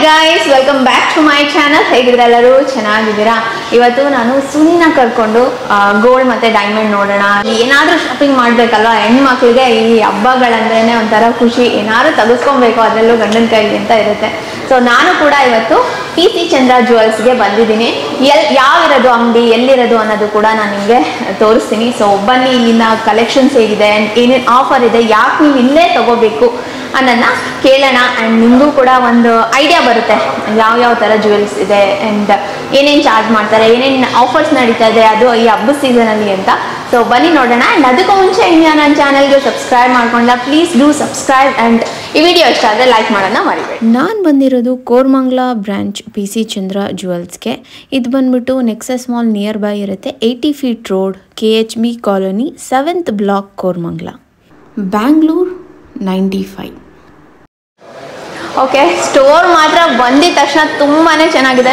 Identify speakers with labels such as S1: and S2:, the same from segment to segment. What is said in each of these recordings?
S1: guys, welcome back to my channel. ಹೇಗಿದ್ದೀರಾ ಎಲ್ಲರೂ ಚೆನ್ನಾಗಿದ್ದೀರಾ? ಇವತ್ತು ನಾನು ಸುನಿನ ಕರ್ಕೊಂಡು ಗೋಲ್ಡ್ ಮತ್ತೆ ಡೈಮಂಡ್ ನೋಡೋಣ. ಏನಾದರೂ ಶಾಪಿಂಗ್ ಮಾಡಬೇಕಲ್ವಾ, ಹೆಣ್ಮಕ್ಳಿಗೆ ಈ ಹಬ್ಬಗಳಂದ್ರೇನೆ ಒಂಥರ ಖುಷಿ. ಏನಾದರೂ ತೆಗೆಸ್ಕೊಬೇಕು, ಅದರಲ್ಲೂ ಗಂಡನ ಕೈಗೆ ಅಂತ ಇರುತ್ತೆ. ಸೊ ನಾನು ಕೂಡ ಇವತ್ತು PC ಚಂದ್ರ ಜ್ಯುವೆಲ್ಸ್ಗೆ ಬಂದಿದ್ದೀನಿ. ಯಾವಿರೋದು ಅಂಗಡಿ, ಎಲ್ಲಿರೋದು ಅನ್ನೋದು ಕೂಡ ನಾನು ನಿಮಗೆ ತೋರಿಸ್ತೀನಿ. ಸೊ ಬನ್ನಿ, ಇಲ್ಲಿನ ಕಲೆಕ್ಷನ್ಸ್ ಹೇಗಿದೆ, ಏನೇನು ಆಫರ್ ಇದೆ, ಯಾಕೆ ನೀವು ಇಲ್ಲೇ ತಗೋಬೇಕು ಅನ್ನೋದನ್ನ ಕೇಳೋಣ. ಆ್ಯಂಡ್ ನಿಮಗೂ ಕೂಡ ಒಂದು ಐಡಿಯಾ ಬರುತ್ತೆ ಯಾವ ಥರ ಜ್ಯುವೆಲ್ಸ್ ಇದೆ ಆ್ಯಂಡ್ ಏನೇನು ಚಾರ್ಜ್ ಮಾಡ್ತಾರೆ, ಏನೇನು ಆಫರ್ಸ್ ನಡೀತಾ ಇದೆ ಅದು ಈ ಹಬ್ಬದ ಸೀಸನಲ್ಲಿ ಅಂತ. ಸೊ ಬನ್ನಿ ನೋಡೋಣ. ಆ್ಯಂಡ್ ಅದಕ್ಕೂ ಮುಂಚೆ ಇನ್ನು ನನ್ನ ಚಾನಲ್ಗೆ ಸಬ್ಸ್ಕ್ರೈಬ್ ಮಾಡ್ಕೊಂಡ ಪ್ಲೀಸ್ ಡೂ ಸಬ್ಸ್ಕ್ರೈಬ್. ಆ್ಯಂಡ್ ಈ ವಿಡಿಯೋ ಇಷ್ಟ ಆದರೆ ಲೈಕ್ ಮಾಡೋಣ ಮರಿಬೇಡಿ.
S2: ನಾನು ಬಂದಿರೋದು ಕೋರಮಂಗಲ ಬ್ರಾಂಚ್ PC ಚಂದ್ರ ಜ್ಯುವೆಲ್ಸ್ಗೆ. ಇದು ಬಂದ್ಬಿಟ್ಟು ನೆಕ್ಸಸ್ ಮಾಲ್ ನಿಯರ್ ಬೈ ಇರುತ್ತೆ. 80 feet road, KHB colony, 7th block, Koramangala, Bangalore 95.
S1: Okay, store ಮಾತ್ರ ಬಂದಿದ ತಕ್ಷಣ ತುಂಬಾ ಚೆನ್ನಾಗಿದೆ.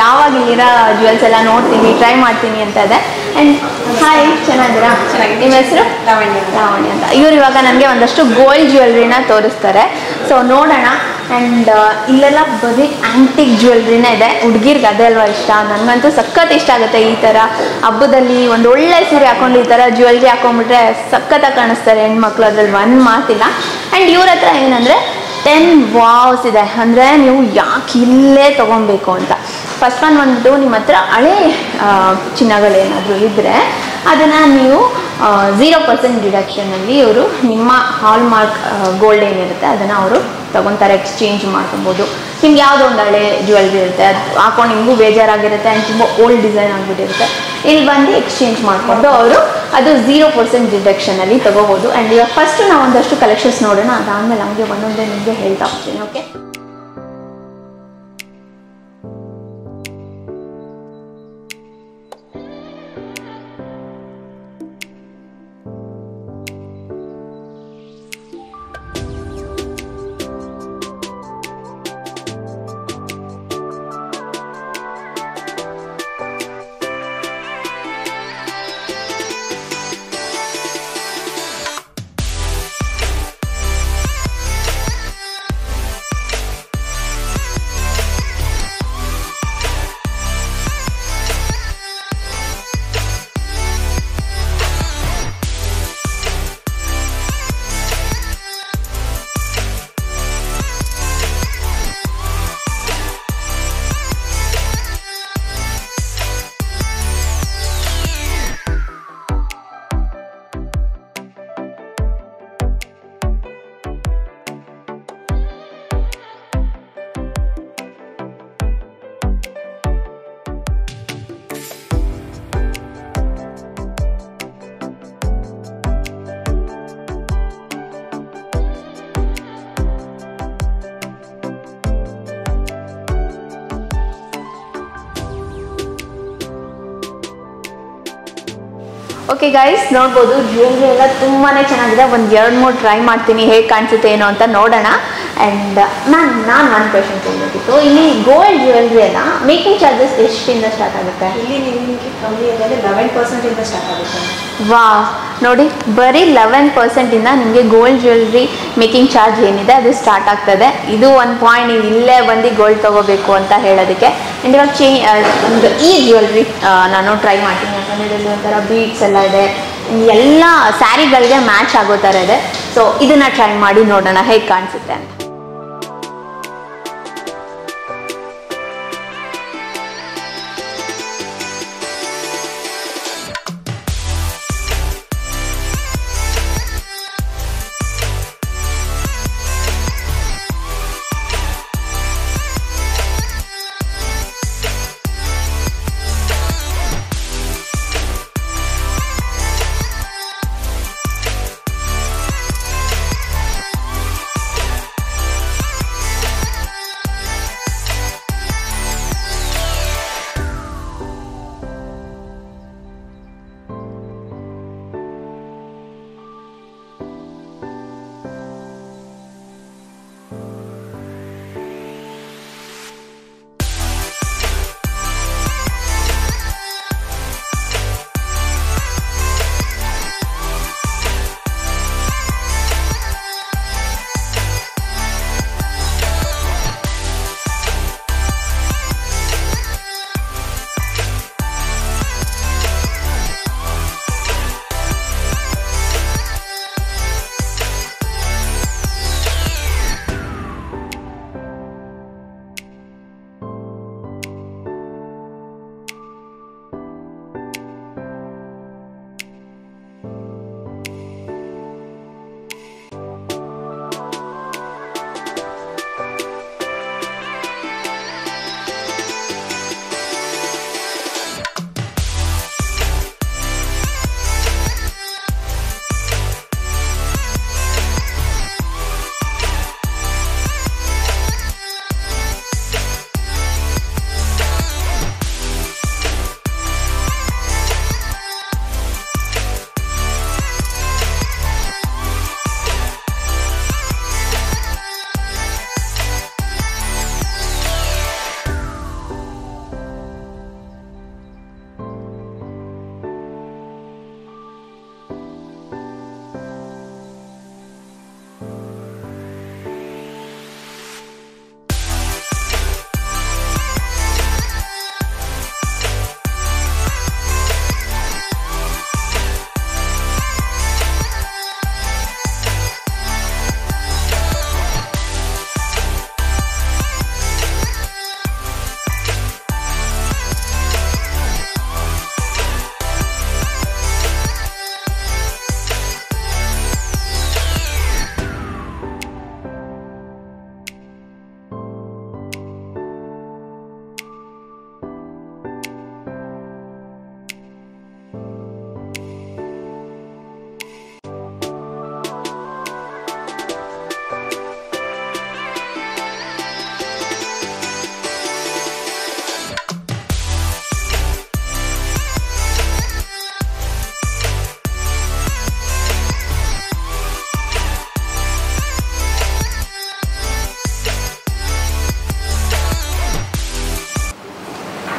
S1: ಯಾವಾಗ ಇಲ್ಲಿರೋ ಜ್ಯುವೆಲ್ಸ್ ಎಲ್ಲ ನೋಡ್ತೀನಿ, ಟ್ರೈ ಮಾಡ್ತೀನಿ ಅಂತ ಇದೆ. ಆ್ಯಂಡ್ ಹಾಯ್, ಚೆನ್ನಾಗಿದ್ದೀರಾ? ನಿಮ್ಮ ಹೆಸರು? ಲಾವಣ್ಯ ಅಂತ. ಇವ್ರು ಇವಾಗ ನನಗೆ ಒಂದಷ್ಟು ಗೋಲ್ಡ್ ಜ್ಯುವೆಲ್ರಿನ ತೋರಿಸ್ತಾರೆ. ಸೊ ನೋಡೋಣ. ಆ್ಯಂಡ್ ಇಲ್ಲೆಲ್ಲ ಬರೀ ಆ್ಯಂಟಿಕ್ ಜ್ಯುವೆಲ್ರಿನೇ ಇದೆ. ಹುಡುಗಿರ್ಗೆ ಅದೇ ಅಲ್ವಾ ಇಷ್ಟ. ನನಗಂತೂ ಸಖತ್ ಇಷ್ಟ ಆಗುತ್ತೆ. ಈ ಥರ ಹಬ್ಬದಲ್ಲಿ ಒಂದು ಒಳ್ಳೆ ಸೀರೆ ಹಾಕೊಂಡು ಈ ಥರ ಜ್ಯುವೆಲ್ರಿ ಹಾಕೊಂಡ್ಬಿಟ್ರೆ ಸಖತ್ತಾಗಿ ಕಾಣಿಸ್ತಾರೆ ಹೆಣ್ಮಕ್ಳು, ಅದ್ರಲ್ಲಿ ಒಂದು ಮಾತಿಲ್ಲ. ಆ್ಯಂಡ್ ಇವ್ರ ಹತ್ರ ಏನಂದರೆ 10 ವಾವ್ಸ್ ಇದೆ. ಅಂದರೆ ನೀವು ಯಾಕೆ ಇಲ್ಲೇ ತೊಗೊಬೇಕು ಅಂತ. ಫಸ್ಟ್ ಒನ್ ಬಂದ್ಬಿಟ್ಟು ನಿಮ್ಮ ಹತ್ರ ಹಳೆ ಚಿನ್ನಗಳೇನಾದರೂ ಇದ್ದರೆ ಅದನ್ನು ನೀವು 0% ಡಿಡಕ್ಷನಲ್ಲಿ ಇವರು ನಿಮ್ಮ ಹಾಲ್ಮಾರ್ಕ್ ಗೋಲ್ಡ್ ಏನಿರುತ್ತೆ ಅದನ್ನು ಅವರು ತೊಗೊತಾರೆ, ಎಕ್ಸ್ಚೇಂಜ್ ಮಾಡ್ಕೊಬೋದು. ನಿಮ್ಗೆ ಯಾವುದೋ ಒಂದು ಹಳೆ ಜ್ಯುವೆಲ್ರಿ ಇರುತ್ತೆ, ಅದು ಹಾಕೊಂಡು ನಿಮಗೂ ಬೇಜಾರಾಗಿರುತ್ತೆ ಆ್ಯಂಡ್ ತುಂಬ ಓಲ್ಡ್ ಡಿಸೈನ್ ಆಗಿಬಿಟ್ಟಿರುತ್ತೆ. ಇಲ್ಲಿ ಬಂದು ಎಕ್ಸ್ಚೇಂಜ್ ಮಾಡಿಕೊಂಡು ಅವರು ಅದು 0% ಡಿಡಕ್ಷನಲ್ಲಿ ತೊಗೋಬೋದು. ಆ್ಯಂಡ್ ಇವಾಗ ಫಸ್ಟು ನಾವು ಒಂದಷ್ಟು ಕಲೆಕ್ಷನ್ಸ್ ನೋಡೋಣ. ಅದಾದಮೇಲೆ ನಮಗೆ ಒಂದೊಂದೇ ನಿಮಗೆ ಹೇಳ್ತಾ ಹೋಗ್ತೀನಿ. ಓಕೆ, ಓಕೆ ಗೈಸ್, ನೋಡ್ಬೋದು ಜ್ಯುವೆಲ್ರಿ ಎಲ್ಲ ತುಂಬಾ ಚೆನ್ನಾಗಿದೆ. ಒಂದು 2-3 ಟ್ರೈ ಮಾಡ್ತೀನಿ, ಹೇಗೆ ಕಾಣಿಸುತ್ತೆ ಏನೋ ಅಂತ ನೋಡೋಣ. ಆ್ಯಂಡ್ ನಾನು ಒಂದು ಕ್ವೆಶನ್ ಕೇಳಬೇಕಿತ್ತು. ಇಲ್ಲಿ ಗೋಲ್ಡ್ ಜ್ಯುವೆಲ್ರಿ ಎಲ್ಲ ಮೇಕಿಂಗ್ ಚಾರ್ಜಸ್ ಎಷ್ಟಿಂದ ಸ್ಟಾರ್ಟ್ ಆಗುತ್ತೆ?
S3: ಇಲ್ಲಿ ನಿಮಗೆ ಕಮ್ಮಿ ಅಂದರೆ 11% ಸ್ಟಾರ್ಟ್ ಆಗುತ್ತೆ.
S1: ವಾ, ನೋಡಿ, ಬರೀ 11% ನಿಮಗೆ ಗೋಲ್ಡ್ ಜ್ಯುವೆಲ್ರಿ ಮೇಕಿಂಗ್ ಚಾರ್ಜ್ ಏನಿದೆ ಅದು ಸ್ಟಾರ್ಟ್ ಆಗ್ತದೆ. ಇದು ಒಂದು ಪಾಯಿಂಟ್, ನೀವು ಇಲ್ಲೇ ಬಂದು ಗೋಲ್ಡ್ ತೊಗೋಬೇಕು ಅಂತ ಹೇಳೋದಕ್ಕೆ. ಆ್ಯಂಡ್ ಇವಾಗ ಒಂದು ಈ ಜ್ಯುವೆಲ್ರಿ ನಾನು ಟ್ರೈ ಮಾಡ್ತೀನಿ. ಯಾಕಂದರೆ ಇದರಲ್ಲಿ ಒಂಥರ ಬೀಡ್ಸ್ ಎಲ್ಲ ಇದೆ, ಎಲ್ಲ ಸ್ಯಾರಿಗಳಿಗೆ ಮ್ಯಾಚ್ ಆಗೋ ಥರ ಇದೆ. ಸೊ ಇದನ್ನು ಟ್ರೈ ಮಾಡಿ ನೋಡೋಣ ಹೇಗೆ ಕಾಣಿಸುತ್ತೆ ಅಂತ.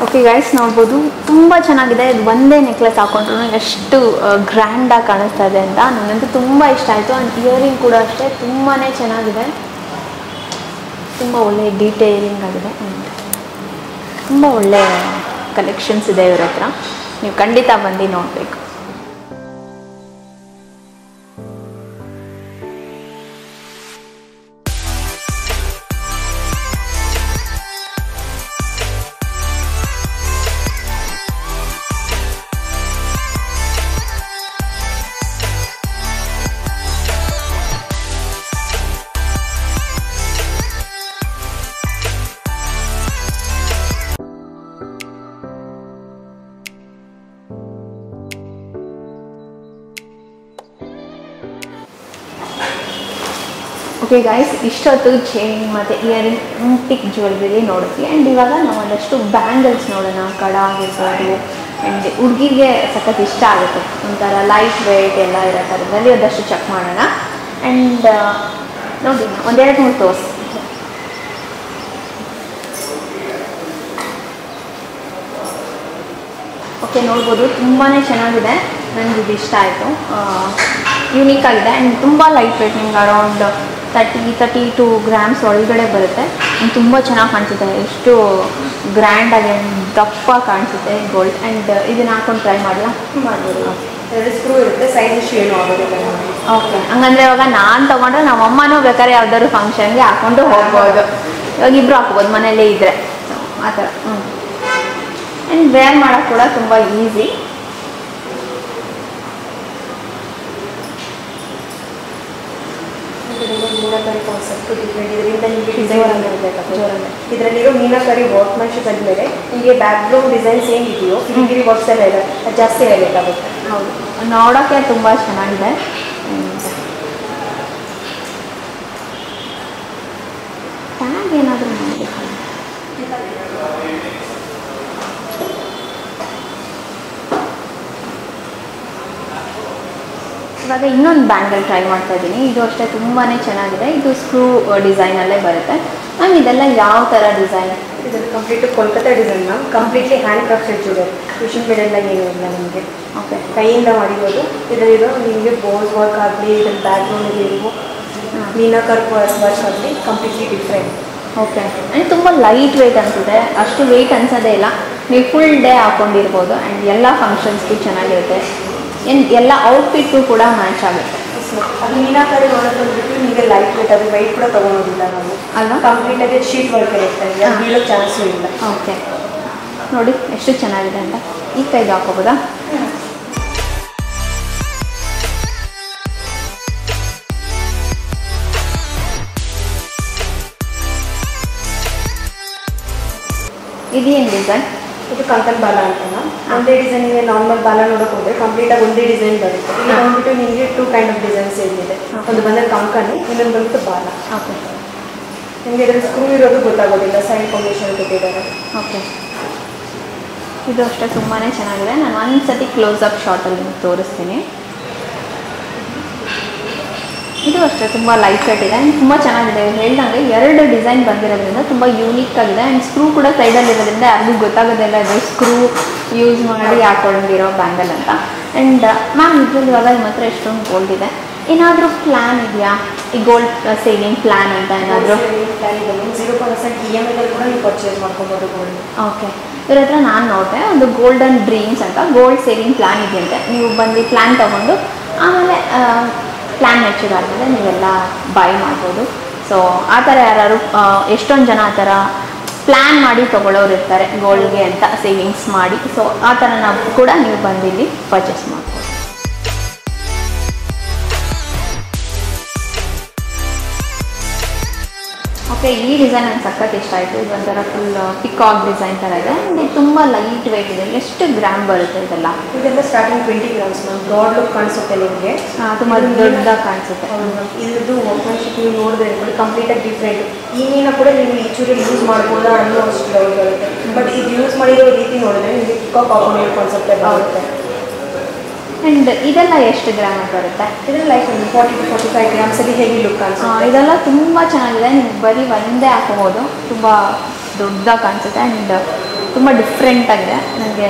S1: ಓಕೆ ಗೈಸ್, ನೋಡ್ಬೋದು ತುಂಬ ಚೆನ್ನಾಗಿದೆ. ಇದು ಒಂದೇ ನೆಕ್ಲೆಸ್ ಹಾಕೊಂಡ್ರು ಎಷ್ಟು ಗ್ರ್ಯಾಂಡಾಗಿ ಕಾಣಿಸ್ತಾ ಇದೆ ಅಂತ ನನಗಂತೂ ತುಂಬ ಇಷ್ಟ ಆಯಿತು. ಆ್ಯಂಡ್ ಇಯರಿಂಗ್ ಕೂಡ ಅಷ್ಟೇ ತುಂಬಾ ಚೆನ್ನಾಗಿದೆ, ತುಂಬ ಒಳ್ಳೆ ಡೀಟೇಲಿಂಗ್ ಆಗಿದೆ. ಆ್ಯಂಡ್ ತುಂಬ ಒಳ್ಳೆ ಕಲೆಕ್ಷನ್ಸ್ ಇದೆ ಇವ್ರ ಹತ್ರ, ನೀವು ಖಂಡಿತ ಬಂದು ನೋಡಬೇಕು. ಓಕೆ ಗೈಸ್, ಇಷ್ಟೊತ್ತು ಚೈನ್ ಮತ್ತು ಇಯರಿಂಗ್ ಟಿಕ್ ಜ್ಯುವೆಲ್ರಿ ನೋಡಿದ್ವಿ. ಆ್ಯಂಡ್ ಇವಾಗ ನಾವು ಒಂದಷ್ಟು ಬ್ಯಾಂಗಲ್ಸ್ ನೋಡೋಣ. ಕಡ ಆಗಿರ್ಬೋದು, ಆ್ಯಂಡ್ ಹುಡುಗಿಗೆ ಸಖತ್ ಇಷ್ಟ ಆಗುತ್ತೆ, ಒಂಥರ ಲೈಟ್ ವೆಯ್ಟ್ ಎಲ್ಲ ಇರೋ ಥರದಲ್ಲಿ ಒಂದಷ್ಟು ಚೆಕ್ ಮಾಡೋಣ. ಆ್ಯಂಡ್ ನೋಡಿ, ಒಂದೆರಡು ಮೂರು ತೋರಿಸಿ. ಓಕೆ, ನೋಡ್ಬೋದು ತುಂಬಾ ಚೆನ್ನಾಗಿದೆ. ನನಗೆ ಇದು ಇಷ್ಟ ಆಯಿತು, ಯೂನಿಕ್ ಆಗಿದೆ. ಆ್ಯಂಡ್ ತುಂಬ ಲೈಟ್ ವೆಯ್ಟ್, ನಿಮ್ಗೆ ಅರೌಂಡ್ 32 ಗ್ರಾಮ್ಸ್ ಒಳಗಡೆ ಬರುತ್ತೆ. ತುಂಬ ಚೆನ್ನಾಗಿ ಕಾಣಿಸುತ್ತೆ, ಎಷ್ಟು ಗ್ರ್ಯಾಂಡಾಗಿ ದಪ್ಪ ಕಾಣಿಸುತ್ತೆ ಗೋಲ್ಡ್. ಆ್ಯಂಡ್ ಇದನ್ನು ಹಾಕೊಂಡು ಟ್ರೈ ಮಾಡಲ್ಲ
S3: ಮಾಡ್ಬೋದು. ಎರಡು ಸ್ಕ್ರೂ ಇರುತ್ತೆ, ಸೈಡ್ ಇಶ್ಯೂ ಏನೂ ಆಗೋದಿಲ್ಲ.
S1: ಓಕೆ, ಹಂಗಂದರೆ ಇವಾಗ ನಾನು ತೊಗೊಂಡ್ರೆ ನಮ್ಮ ಅಮ್ಮನೂ ಬೇಕಾದ್ರೆ ಯಾವ್ದಾದ್ರು ಫಂಕ್ಷನ್ಗೆ ಹಾಕ್ಕೊಂಡು ಹೋಗ್ಬೋದು. ಇವಾಗ ಇಬ್ಬರು ಹಾಕ್ಬೋದು ಮನೆಯಲ್ಲೇ ಇದ್ದರೆ, ಆ ಥರ. ಆ್ಯಂಡ್ ವೇರ್ ಮಾಡೋಕ್ಕೆ ಕೂಡ ತುಂಬ ಈಸಿ.
S3: ಮೀನಾಕರಿ ಕಾನ್ಸೆಪ್ಟ್ ಡಿಫ್ರೆಂಟ್, ಇದರಿಂದ ನಿಮಗೆ ಡಿಸೈನ್ ಇರಬೇಕಾಗುತ್ತೆ. ಇದರಲ್ಲಿರೋ ಮೀನಾಕರಿ ವರ್ಕ್ಮನ್ಶಿಪ್ ಆದಮೇಲೆ ನಿಮಗೆ ಬ್ಯಾಕ್ಗ್ರೌಂಡ್ ಡಿಸೈನ್ಸ್ ಏನಿದೆಯೋ ಫಿಲಿಗಿರಿ ವರ್ಕ್ಸ್ ಎಲ್ಲ ಇದೆ, ಅದು ಜಾಸ್ತಿ ಇರಬೇಕಾಗುತ್ತೆ.
S1: ಹೌದು, ನೋಡೋಕ್ಕೆ ತುಂಬ ಚೆನ್ನಾಗಿದೆ. ಟ್ಯಾಗ್ ಏನಾದರೂ ಮಾಡಬೇಕು. ಇವಾಗ ಇನ್ನೊಂದು ಬ್ಯಾಂಗಲ್ ಟ್ರೈ ಮಾಡ್ತಾ ಇದ್ದೀನಿ. ಇದು ಅಷ್ಟೇ ತುಂಬಾ ಚೆನ್ನಾಗಿದೆ. ಇದು ಸ್ಕ್ರೂ ಡಿಸೈನಲ್ಲೇ ಬರುತ್ತೆ. ಮ್ಯಾಮ್ ಇದೆಲ್ಲ ಯಾವ ಥರ ಡಿಸೈನ್?
S3: ಇದನ್ನು complete Kolkata design ma'am. Completely handcrafted jewel, machine ಮೇಡೆಲ್ಲ ಏನೂ ಇಲ್ಲ ನಿಮಗೆ.
S1: ಓಕೆ,
S3: ಕೈಯಿಂದ ಮಾಡಿರೋದು. ಇದರಲ್ಲಿರೋ ನಿಮಗೆ ಬೋಸ್ ವರ್ಕ್ ಆಗಲಿ, ಇದರ ಬ್ಯಾಕ್ಗ್ರೌಂಡಲ್ಲಿ ಇರುವ ಮೀನಾಕರ್ ವರ್ಕ್ ಆಗಲಿ ಕಂಪ್ಲೀಟ್ಲಿ ಡಿಫ್ರೆಂಟ್.
S1: ಓಕೆ, ಆ್ಯಂಡ್ ತುಂಬ ಲೈಟ್ ವೆಯ್ಟ್ ಅನಿಸುತ್ತೆ, ಅಷ್ಟು ವೆಯ್ಟ್ ಅನ್ಸೋದೇ ಇಲ್ಲ. ನೀವು ಫುಲ್ ಡೇ ಹಾಕ್ಕೊಂಡಿರ್ಬೋದು. ಆ್ಯಂಡ್ ಎಲ್ಲ ಫಂಕ್ಷನ್ಸ್ಗೂ ಚೆನ್ನಾಗಿರುತ್ತೆ. ಎಲ್ಲ ಔಟ್ಫಿಟ್ಗೂ ಕೂಡ ಮ್ಯಾಚ್ ಆಗುತ್ತೆ.
S3: ಅದು ಮೀನಾಕರಿ ವರ್ಕ್ ಬಂದ್ಬಿಟ್ಟು ನಿಮಗೆ ಲೈಟ್ ವೇಟ್, ಅದು ವೆಯ್ಟ್ ಕೂಡ ತೊಗೊಳೋದಿಲ್ಲ ನಾವು
S1: ಅಲ್ವಾ?
S3: ಕಂಪ್ಲೀಟಾಗಿ ಶೀಟ್ ವರ್ಕ್ ಇರುತ್ತೆ, ಬೀಳೋ ಚಾನ್ಸು ಇಲ್ಲ.
S1: ಓಕೆ, ನೋಡಿ ಎಷ್ಟು ಚೆನ್ನಾಗಿದೆ ಅಂತ. ಈ ಕೈಗೆ ಹಾಕೋಬೋದಾ? ಇದೇನು ಡಿಸೈನ್?
S3: ಇದು ಕಂಕನ್ ಬಾಲ ಅಂತ ಮ್ಯಾಮ್. ಒಂದೇ ಡಿಸೈನ್, ನಿಮಗೆ ನಾರ್ಮಲ್ ಬಾಲ ನೋಡೋಕೆ ಹೋದರೆ ಕಂಪ್ಲೀಟಾಗಿ ಒಂದೇ ಡಿಸೈನ್ ಬರುತ್ತೆ. ಇಲ್ಲಿ ಬಂದ್ಬಿಟ್ಟು ನಿಮಗೆ 2 ಕೈಂಡ್ ಆಫ್ ಡಿಸೈನ್ಸ್ ಏನಿದೆ. ಒಂದು ಬಂದರೆ ಕಂಕನು, ಇನ್ನೊಂದು ಬಂದ್ಬಿಟ್ಟು ಬಾಲ.
S1: ಓಕೆ,
S3: ನಿಮಗೆ ಇದರಲ್ಲಿ ಸ್ಕ್ರೂ ಇರೋದು ಗೊತ್ತಾಗೋದಿಲ್ಲ, ಸೈಡ್ ಕಾಂಬಿನೇಷನ್ ಕೊಟ್ಟಿದ್ದಾರೆ.
S1: ಓಕೆ, ಇದು ಅಷ್ಟೇ ತುಂಬಾ ಚೆನ್ನಾಗಿದೆ. ನಾನು ಒಂದು ಸತಿ ಕ್ಲೋಸಪ್ ಶಾರ್ಟಲ್ಲಿ ನಿಮಗೆ ತೋರಿಸ್ತೀನಿ. ಇದು ಅಷ್ಟೇ ತುಂಬ ಲೈಟ್ ವೆಯ್ಟ್ ಇದೆ. ಆ್ಯಂಡ್ ತುಂಬ ಚೆನ್ನಾಗಿದೆ. ಹೇಳ್ದಂಗೆ 2 ಡಿಸೈನ್ ಬಂದಿರೋದ್ರಿಂದ ತುಂಬ ಯೂನಿಕ್ ಆಗಿದೆ. ಆ್ಯಂಡ್ ಸ್ಕ್ರೂ ಕೂಡ ಸೈಡಲ್ಲಿ ಇರೋದ್ರಿಂದ ಯಾರಿಗೂ ಗೊತ್ತಾಗೋದಿಲ್ಲ ಇದು ಸ್ಕ್ರೂ ಯೂಸ್ ಮಾಡಿ ಹಾಕೊಂಡಿರೋ ಬ್ಯಾಂಗಲ್ ಅಂತ. ಆ್ಯಂಡ್ ಮ್ಯಾಮ್, ಇದರಲ್ಲಿ ಇವಾಗ ನಿಮ್ಮ ಹತ್ರ ಎಷ್ಟೊಂದು ಗೋಲ್ಡ್ ಇದೆ, ಏನಾದರೂ ಪ್ಲ್ಯಾನ್ ಇದೆಯಾ? ಈ ಗೋಲ್ಡ್ ಸೇವಿಂಗ್ ಪ್ಲ್ಯಾನ್ ಅಂತ ಏನಾದರೂ?
S3: ಪ್ಲ್ಯಾನ್ ಇದೆ 0% EMI ಕೂಡ ನೀವು ಪರ್ಚೇಸ್ ಮಾಡ್ಕೊಬೋದು ಗೋಲ್ಡ್.
S1: ಓಕೆ, ಇವ್ರ ಹತ್ರ ನಾನು ನೋಡಿದೆ ಒಂದು ಗೋಲ್ಡನ್ ಡ್ರೀಮ್ಸ್ ಅಂತ ಗೋಲ್ಡ್ ಸೇವಿಂಗ್ ಪ್ಲ್ಯಾನ್ ಇದೆಯಂತೆ. ನೀವು ಬಂದು ಪ್ಲ್ಯಾನ್ ತೊಗೊಂಡು ಆಮೇಲೆ ಪ್ಲ್ಯಾನ್ ಮೆಚೂರ್ ಆದಮೇಲೆ ನೀವೆಲ್ಲ ಬೈ ಮಾಡ್ಬೋದು. ಸೊ ಆ ಥರ ಯಾರು ಎಷ್ಟೊಂದು ಜನ ಆ ಥರ ಪ್ಲ್ಯಾನ್ ಮಾಡಿ ತೊಗೊಳ್ಳೋರು ಇರ್ತಾರೆ ಗೋಲ್ಡ್ಗೆ ಅಂತ ಸೇವಿಂಗ್ಸ್ ಮಾಡಿ. ಸೊ ಆ ಥರ ನಾವು ಕೂಡ ನೀವು ಬಂದಿಲ್ಲಿ ಪರ್ಚೇಸ್ ಮಾಡ್ಬೋದು. ಓಕೆ, ಈ ಡಿಸೈನ್ ನನಗೆ ಸಖತ್ ಇಷ್ಟ ಆಯಿತು. ಇದು ಒಂಥರ ಫುಲ್ ಪಿಕಾಕ್ ಡಿಸೈನ್ ಥರ ಇದೆ. ಇದು ತುಂಬ ಲೈಟ್ ವೆಯ್ಟ್ ಇದೆ. ಎಷ್ಟು ಗ್ರಾಮ್ ಬರುತ್ತೆ ಇದೆಲ್ಲ?
S3: ಇದೆಲ್ಲ starting 20 grams ma'am. Broad look ಕಾಣಿಸುತ್ತೆ ನಿಮಗೆ,
S1: ತುಂಬ ದೊಡ್ಡದಾಗಿ ಕಾಣಿಸುತ್ತೆ.
S3: ಇದ್ರದ್ದು ವರ್ಕ್ಮನ್ಶಿಪ್ ನೀವು ನೋಡಿದ್ರೆ ಕಂಪ್ಲೀಟಾಗಿ ಡಿಫ್ರೆಂಟ್. ಈ ಮೀನ ಕೂಡ ನೀವು ಈಚೂರಿ ಯೂಸ್ ಮಾಡ್ಬೋದು ಅನ್ನೋ ಅಷ್ಟು ಲೆವೆಲ್ ಬರುತ್ತೆ. ಬಟ್ ಇದು ಯೂಸ್ ಮಾಡಿರೋ ರೀತಿ ನೋಡಿದ್ರೆ ನಿಮಗೆ ಪಿಕಾಕ್ ಹಾಕೊಂಡಿರೋ ಕಾನ್ಸೆಪ್ಟ್ ಬರುತ್ತೆ.
S1: ಆ್ಯಂಡ್ ಇದೆಲ್ಲ ಎಷ್ಟು ಗ್ರಾಮ್ ಬರುತ್ತೆ?
S3: ಇದೆಲ್ಲ ಲೈಕ್ ಒಂದು 40 to 45 ಗ್ರಾಮ್ಸಲ್ಲಿ ಹೇಗೆ ಲುಕ್ ಕಾಣಿಸುತ್ತೆ.
S1: ಇದೆಲ್ಲ ತುಂಬ ಚೆನ್ನಾಗಿದೆ. ನೀವು ಬರೀ ಒಂದೇ ಹಾಕೋಬೋದು, ತುಂಬ ದೊಡ್ಡದಾಗಿ ಕಾಣಿಸುತ್ತೆ. ಆ್ಯಂಡ್ ತುಂಬ ಡಿಫ್ರೆಂಟ್ ಆಗಿದೆ, ನನಗೆ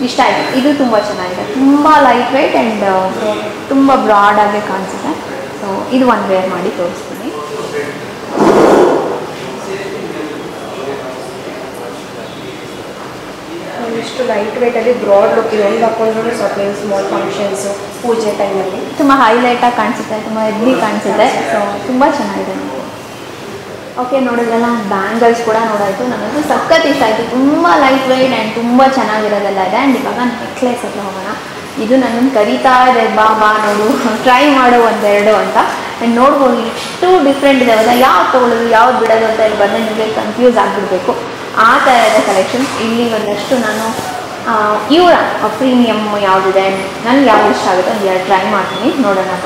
S1: ಇಷ್ಟ ಆಯಿತು. ಇದು ತುಂಬ ಚೆನ್ನಾಗಿದೆ, ತುಂಬ ಲೈಟ್ ವೆಯ್ಟ್ ಆ್ಯಂಡ್ ತುಂಬ ಬ್ರಾಡಾಗಿ ಕಾಣಿಸುತ್ತೆ. ಸೊ ಇದು ಒಂದು ವೇರ್ ಮಾಡಿ ತೋರಿಸ್ತೀನಿ.
S3: ಇಷ್ಟು ಲೈಟ್ ವೇಟಲ್ಲಿ ಬ್ರಾಡ್ ಲುಕ್ ಇದೆ, ಎಲ್ಲಿ ಹಾಕೊಂಡ್ರೂ ಸ್ವಲ್ಪ ಸ್ಮಾಲ್ ಫಂಕ್ಷನ್ಸು ಪೂಜೆ ಟೈಮಲ್ಲಿ
S1: ತುಂಬ ಹೈಲೈಟಾಗಿ ಕಾಣಿಸುತ್ತೆ, ತುಂಬ ಎದ್ದಿ ಕಾಣಿಸುತ್ತೆ. ಸೊ ತುಂಬ ಚೆನ್ನಾಗಿದೆ. ಓಕೆ, ನೋಡಿದ್ರಲ್ಲ, ಬ್ಯಾಂಗಲ್ಸ್ ಕೂಡ ನೋಡಾಯಿತು. ನನಗಂತೂ ಸಖತ್ ಇಷ್ಟ ಆಯಿತು. ತುಂಬ ಲೈಟ್ ವೆಯ್ಟ್ ಆ್ಯಂಡ್ ತುಂಬ ಚೆನ್ನಾಗಿರೋದೆಲ್ಲ ಇದೆ. ಆ್ಯಂಡ್ ಇವಾಗ ನೆಕ್ಲೆಸ್ ಹತ್ರ ಹೋಗೋಣ. ಇದು ನನ್ನನ್ನು ಕರೀತಾ ಇದೆ, ಬಾ ಬಾ ನೋಡು, ಟ್ರೈ ಮಾಡು ಒಂದೆರಡು ಅಂತ. ಆ್ಯಂಡ್ ನೋಡ್ಬೋದು ಎಷ್ಟು ಡಿಫ್ರೆಂಟ್ ಇದೆ ಅಲ್ಲ, ಯಾವ್ದು ತೊಗೊಳ್ಳೋದು ಯಾವ್ದು ಬಿಡೋದು ಅಂತ ಇಲ್ಲಿ ಬಂದರೆ ನಿಮಗೆ ಕನ್ಫ್ಯೂಸ್ ಆಗಿಬಿಡ್ಬೇಕು. ಆ ಥರ ಇದೆ ಕಲೆಕ್ಷನ್ಸ್. ಇಲ್ಲಿ ಒಂದಷ್ಟು ನಾನು ಇವರ ಪ್ರೀಮಿಯಮ್ ಯಾವುದಿದೆ, ನನಗೆ ಯಾವ್ದು ಇಷ್ಟ ಆಗುತ್ತೆ ಒಂದು ಎರಡು ಟ್ರೈ ಮಾಡ್ತೀನಿ, ನೋಡೋಣ.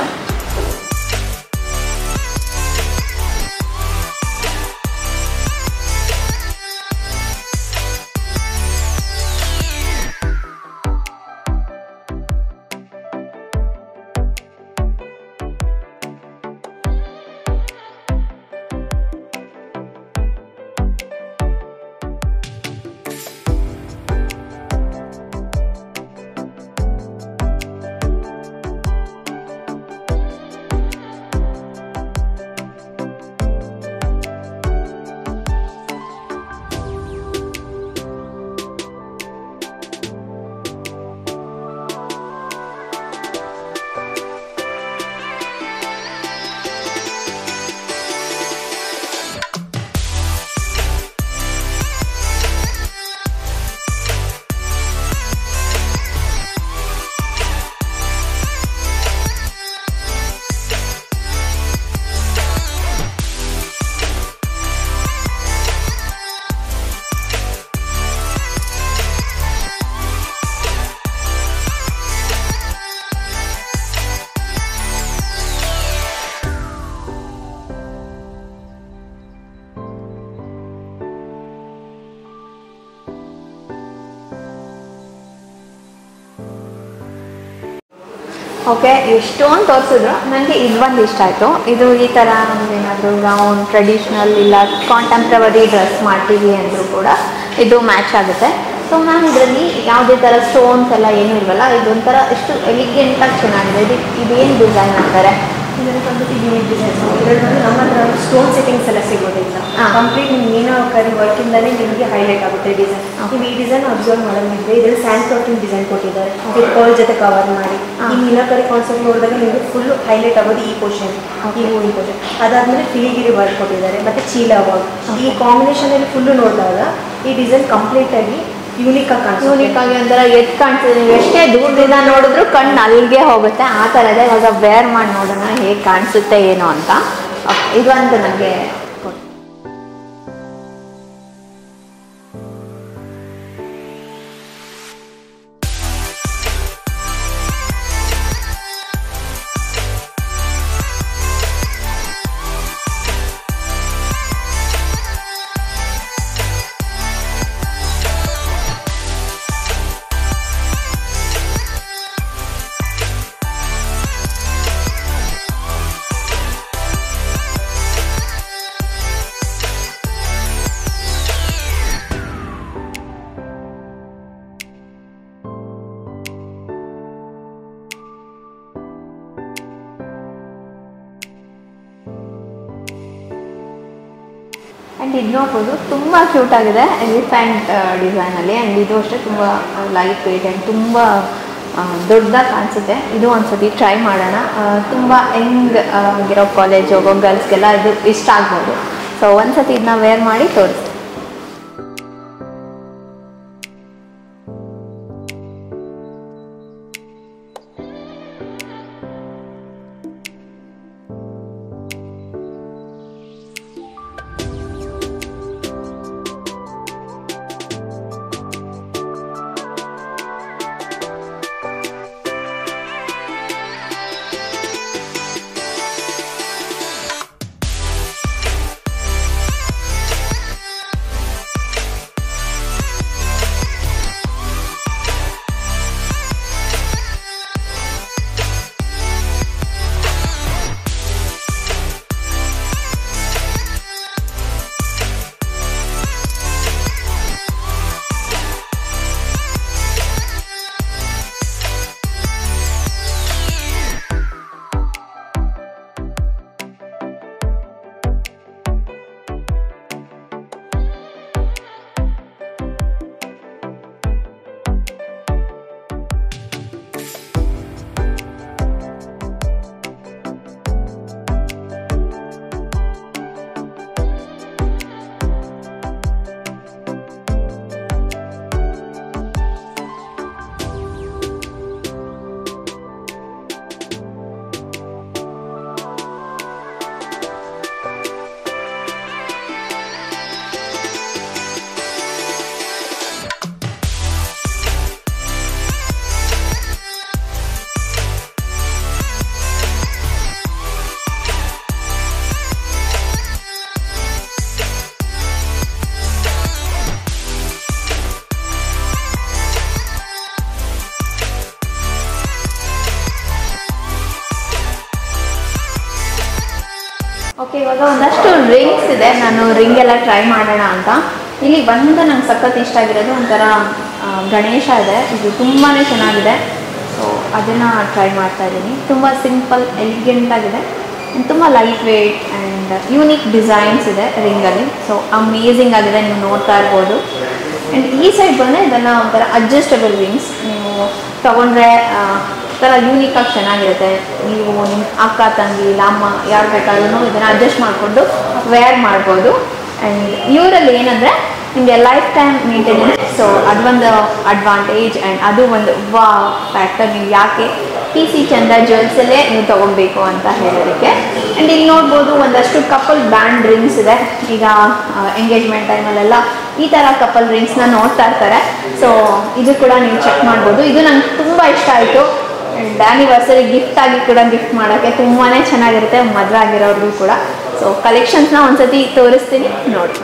S1: ಓಕೆ, ಎಷ್ಟೊಂದು ತೋರಿಸಿದ್ರು, ನನಗೆ ಇದು ಒಂದು ಇಷ್ಟ ಆಯಿತು. ಇದು ಈ ಥರ ನಮಗೇನಾದರೂ ಗೌನ್ ಟ್ರೆಡಿಷ್ನಲ್ ಇಲ್ಲ ಕಾಂಟೆಂಪ್ರವರಿ ಡ್ರೆಸ್ ಮಾಡ್ತೀವಿ ಅಂದರೂ ಕೂಡ ಇದು ಮ್ಯಾಚ್ ಆಗುತ್ತೆ. ಸೊ ನಾನು ಇದರಲ್ಲಿ ಯಾವುದೇ ಥರ ಸ್ಟೋನ್ಸ್ ಎಲ್ಲ ಏನೂ ಇಲ್ವಲ್ಲ, ಇದೊಂಥರ ಎಷ್ಟು ಎಲಿಗೆಂಟಾಗಿ ಚೆನ್ನಾಗಿದೆ. ಇದೇನು ಡಿಸೈನ್ ಅಂತಾರೆ,
S3: ಇದರಲ್ಲಿ ಬಂದ್ಬಿಟ್ಟು ಯೂನಿಕ್ ಡಿಸೈನ್ಸ್. ಇದರಲ್ಲಿ ಬಂದು ನಮ್ಮ ಹತ್ರ ಸ್ಟೋನ್ ಸೆಟ್ಟಿಂಗ್ಸ್ ಎಲ್ಲ ಸಿಗೋದಿಲ್ಲ. ಕಂಪ್ಲೀಟ್ ನಿಮ್ಮ ಮೀನಾಕರಿ ವರ್ಕಿಂದಲೇ ನಿಮಗೆ ಹೈಲೈಟ್ ಆಗುತ್ತೆ ಡಿಸೈನ್. ನೀವು ಈ ಡಿಸೈನ್ ಅಬ್ಸರ್ವ್ ಮಾಡೋದಿದ್ರೆ ಇದರಲ್ಲಿ ಸ್ಯಾಂಡ್ ಪ್ಲಾಟಿಂಗ್ ಡಿಸೈನ್ ಕೊಟ್ಟಿದ್ದಾರೆ, ಇದು ಪರ್ಲ್ ಜೊತೆ ಕವರ್ ಮಾಡಿ. ಈ ಮೀನಾಕರಿ ಕಾನ್ಸೆಪ್ಟ್ ನೋಡಿದಾಗ ನಿಮಗೆ ಫುಲ್ ಹೈಲೈಟ್ ಆಗೋದು ಈ ಪೋರ್ಷನ್, ಈ ಹೂವಿನ ಪೋರ್ಷನ್. ಅದಾದಮೇಲೆ ಫಿಲಿಗಿರಿ ವರ್ಕ್ ಕೊಟ್ಟಿದ್ದಾರೆ, ಮತ್ತು ಚೀಲ ವರ್ಕ್. ಈ ಕಾಂಬಿನೇಷನಲ್ಲಿ ಫುಲ್ಲು ನೋಡಿದಾಗ ಈ ಡಿಸೈನ್ ಕಂಪ್ಲೀಟಾಗಿ ಯೂನಿಕ್
S1: ಆಗಿ ಒಂಥರ ಎದ್ದು ಕಾಣ್ತಿದೆ. ನೀವು ಎಷ್ಟೇ ದೂರದಿಂದ ನೋಡಿದ್ರು ಕಣ್ಣು ಅಲ್ಲಿಗೆ ಹೋಗುತ್ತೆ, ಆ ಥರ ಇದೆ. ಇವಾಗ ವೇರ್ ಮಾಡಿ ನೋಡೋಣ ಹೇಗೆ ಕಾಣಿಸುತ್ತೆ ಏನೋ ಅಂತ. ಇದು ಅಂತ ನನಗೆ ಆ್ಯಂಡ್ ಇದು ನೋಡ್ಬೋದು ತುಂಬ ಕ್ಯೂಟ್ ಆಗಿದೆ, ಎಲಿಫೆಂಟ್ ಡಿಸೈನಲ್ಲಿ. ಆ್ಯಂಡ್ ಇದು ಅಷ್ಟೇ ತುಂಬ ಲೈಟ್ ವೇಟ್ ಆ್ಯಂಡ್ ತುಂಬ ದೊಡ್ಡದಾಗಿ ಕಾಣಿಸುತ್ತೆ. ಇದು ಒಂದ್ಸತಿ ಟ್ರೈ ಮಾಡೋಣ. ತುಂಬ ಯಂಗ್ ಆಗಿರೋ ಕಾಲೇಜ್ ಹೋಗೋ ಗರ್ಲ್ಸ್ಗೆಲ್ಲ ಇದು ಇಷ್ಟ ಆಗ್ಬೋದು. ಸೊ ಒಂದ್ಸತಿ ಇದನ್ನ ವೇರ್ ಮಾಡಿ ತೋರಿಸ್ತೀನಿ. ಇವಾಗ ಒಂದಷ್ಟು ರಿಂಗ್ಸ್ ಇದೆ, ನಾನು ರಿಂಗ್ ಎಲ್ಲ ಟ್ರೈ ಮಾಡೋಣ ಅಂತ. ಇಲ್ಲಿ ಬಂದು ನಂಗೆ ಸಖತ್ ಇಷ್ಟ ಆಗಿರೋದು ಒಂಥರ ಗಣೇಶ ಇದೆ, ಇದು ತುಂಬಾ ಚೆನ್ನಾಗಿದೆ. ಸೊ ಅದನ್ನು ಟ್ರೈ ಮಾಡ್ತಾ ಇದ್ದೀನಿ. ತುಂಬ ಸಿಂಪಲ್ ಎಲಿಗೆಂಟ್ ಆಗಿದೆ, ತುಂಬ light weight and unique designs ಇದೆ ರಿಂಗಲ್ಲಿ. ಸೊ ಅಮೇಝಿಂಗ್ ಆಗಿದೆ, ನೀವು ನೋಡ್ತಾ ಇರ್ಬೋದು. ಆ್ಯಂಡ್ ಈ ಸೈಡ್ ಬಂದರೆ ಇದನ್ನು ಒಂಥರ ಅಡ್ಜಸ್ಟಬಲ್ ರಿಂಗ್ಸ್, ನೀವು ತೊಗೊಂಡ್ರೆ ಥರ ಯೂನಿಕಾಗಿ ಚೆನ್ನಾಗಿರುತ್ತೆ. ನೀವು ನಿಮ್ಮ ಅಕ್ಕ ತಂಗಿ ಇಲ್ಲ ಅಮ್ಮ ಯಾರು ಬೇಕಾದ್ರೂ ಇದನ್ನು ಅಡ್ಜಸ್ಟ್ ಮಾಡಿಕೊಂಡು ವೇರ್ ಮಾಡ್ಬೋದು. ಆ್ಯಂಡ್ ಇವರಲ್ಲಿ ಏನಂದರೆ ನಿಮಗೆ ಲೈಫ್ ಟೈಮ್ ಮೇಂಟೆನೆನ್ಸ್, ಸೊ ಅದೊಂದು ಅಡ್ವಾಂಟೇಜ್. ಆ್ಯಂಡ್ ಅದು ಒಂದು ಫ್ಯಾಕ್ಟರ್ ನೀವು ಯಾಕೆ PC ಚಂದ್ರ ಜ್ಯುವೆಲ್ಸಲ್ಲೇ ನೀವು ತೊಗೊಬೇಕು ಅಂತ ಹೇಳೋದಕ್ಕೆ. ಆ್ಯಂಡ್ ಇಲ್ಲಿ ನೋಡ್ಬೋದು ಒಂದಷ್ಟು ಕಪಲ್ ಬ್ಯಾಂಡ್ ರಿಂಗ್ಸ್ ಇದೆ. ಈಗ ಎಂಗೇಜ್ಮೆಂಟ್ ಟೈಮಲ್ಲೆಲ್ಲ ಈ ಥರ ಕಪಲ್ ರಿಂಗ್ಸ್ನ ನೋಡ್ತಾ ಇರ್ತಾರೆ. ಸೊ ಇದು ಕೂಡ ನೀವು ಚೆಕ್ ಮಾಡ್ಬೋದು. ಇದು ನಂಗೆ ತುಂಬ ಇಷ್ಟ ಆಯಿತು. ಆ್ಯಂಡ್ ಆ್ಯನಿವರ್ಸರಿ ಗಿಫ್ಟ್ ಆಗಿ ಕೂಡ ಗಿಫ್ಟ್ ಮಾಡೋಕ್ಕೆ ತುಂಬಾ ಚೆನ್ನಾಗಿರುತ್ತೆ, ಮದುವೆ ಆಗಿರೋರ್ಗೂ ಕೂಡ. ಸೊ ಕಲೆಕ್ಷನ್ಸ್ನ ಒಂದ್ಸತಿ ತೋರಿಸ್ತೀನಿ ನೋಡಿ.